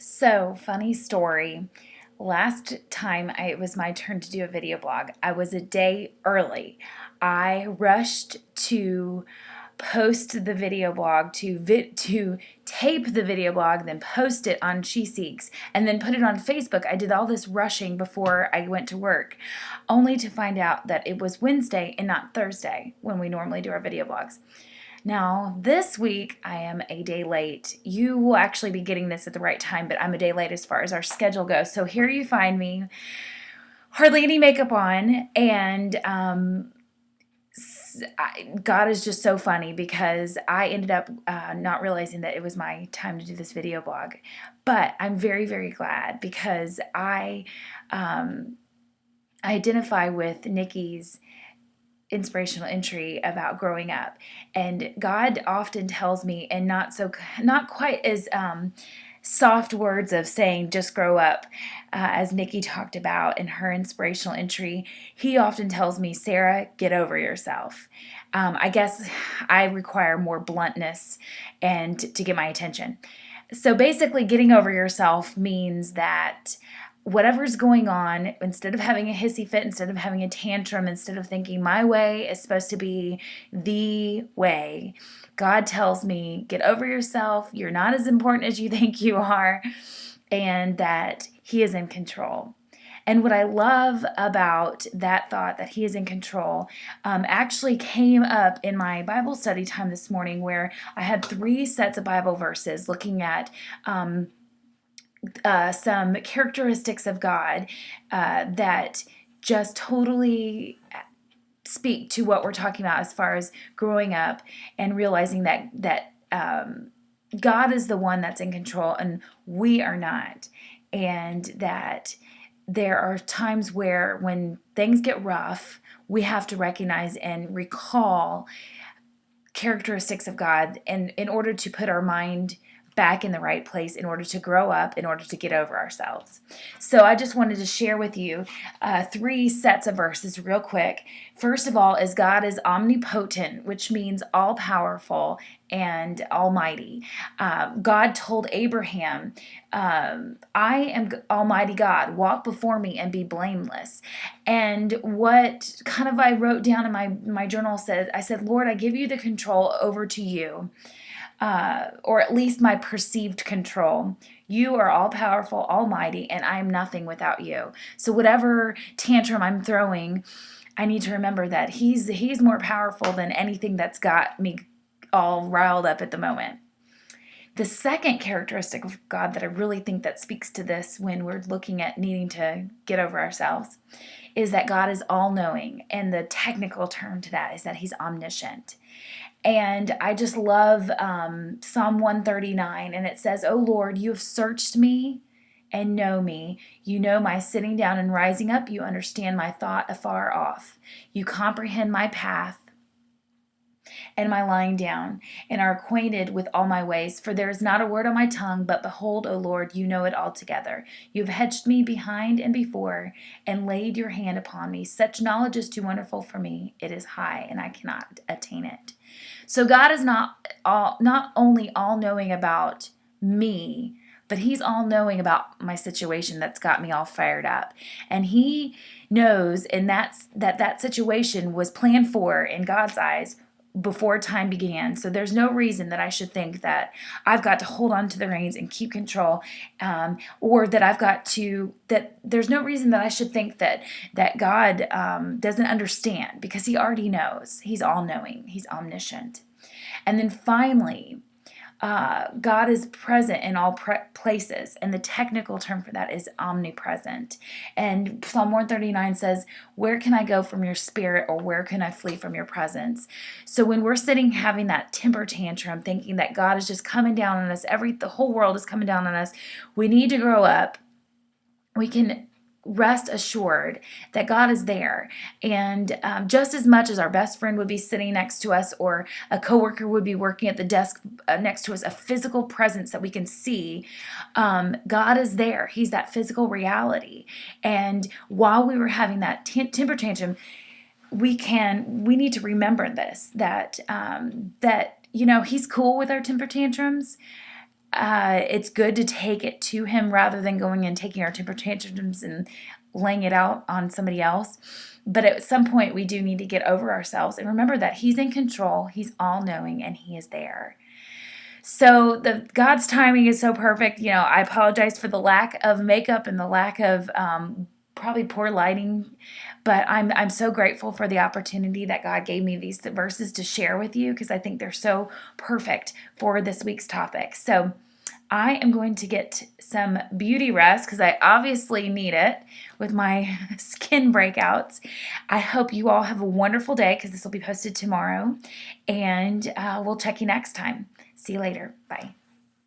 So, funny story. Last time it was my turn to do a video blog, I was a day early. I rushed to post the video blog, to tape the video blog, then post it on SheSeeks, and then put it on Facebook. I did all this rushing before I went to work, only to find out that it was Wednesday and not Thursday when we normally do our video blogs. Now, this week I am a day late. You will actually be getting this at the right time, but I'm a day late as far as our schedule goes. So here you find me, hardly any makeup on, and God is just so funny because I ended up not realizing that it was my time to do this video blog. But I'm very, very glad because I identify with Nikki's inspirational entry about growing up, and God often tells me, and not quite as soft words of saying just grow up, as Nikki talked about in her inspirational entry. He often tells me, Sarah, get over yourself. I guess I require more bluntness and to get my attention. So basically, getting over yourself means that whatever's going on, instead of having a hissy fit, instead of having a tantrum, instead of thinking my way is supposed to be the way, God tells me, get over yourself. You're not as important as you think you are, and that He is in control. And what I love about that thought, that He is in control, actually came up in my Bible study time this morning, where I had 3 sets of Bible verses looking at some characteristics of God that just totally speak to what we're talking about as far as growing up and realizing that God is the one that's in control and we are not, and that there are times where when things get rough, we have to recognize and recall characteristics of God, and in order to put our mind back in the right place, in order to grow up, in order to get over ourselves. So I just wanted to share with you 3 sets of verses real quick. First of all is God is omnipotent, which means all powerful and almighty. God told Abraham, I am Almighty God, walk before me and be blameless. And what kind of I wrote down in my journal said, I said, Lord, I give you the control over to you. Or at least my perceived control. You are all powerful, almighty, and I am nothing without you. So whatever tantrum I'm throwing, I need to remember that He's more powerful than anything that's got me all riled up at the moment. The second characteristic of God that I really think that speaks to this when we're looking at needing to get over ourselves is that God is all-knowing, and the technical term to that is that He's omniscient. And I just love Psalm 139, and it says, "O Lord, you have searched me and know me. You know my sitting down and rising up. You understand my thought afar off. You comprehend my path and my lying down, and are acquainted with all my ways. For there is not a word on my tongue, but behold, O Lord, you know it altogether. You have hedged me behind and before, and laid your hand upon me. Such knowledge is too wonderful for me. It is high, and I cannot attain it." So God is not only all-knowing about me, but He's all-knowing about my situation that's got me all fired up. And He knows, and that situation was planned for in God's eyes before time began. So there's no reason that I should think that I've got to hold on to the reins and keep control, or that there's no reason that I should think that God doesn't understand, because He already knows. He's all-knowing. He's omniscient. And then finally, God is present in all places, and the technical term for that is omnipresent. And Psalm 139 says, "Where can I go from your spirit, or where can I flee from your presence?" So when we're sitting having that temper tantrum, thinking that God is just coming down on us, the whole world is coming down on us, we need to grow up. We can rest assured that God is there, and just as much as our best friend would be sitting next to us, or a coworker would be working at the desk next to us, a physical presence that we can see, God is there. He's that physical reality. And while we were having that temper tantrum, we need to remember this, that He's cool with our temper tantrums. it's good to take it to him rather than going and taking our temper tantrums and laying it out on somebody else. But at some point, we do need to get over ourselves and remember that he's in control, he's all-knowing, and he is there. So God's timing is so perfect. I apologize for the lack of makeup and the lack of probably poor lighting, but I'm so grateful for the opportunity that God gave me these verses to share with you, because I think they're so perfect for this week's topic. So I am going to get some beauty rest because I obviously need it with my skin breakouts. I hope you all have a wonderful day, because this will be posted tomorrow, and we'll check you next time. See you later. Bye.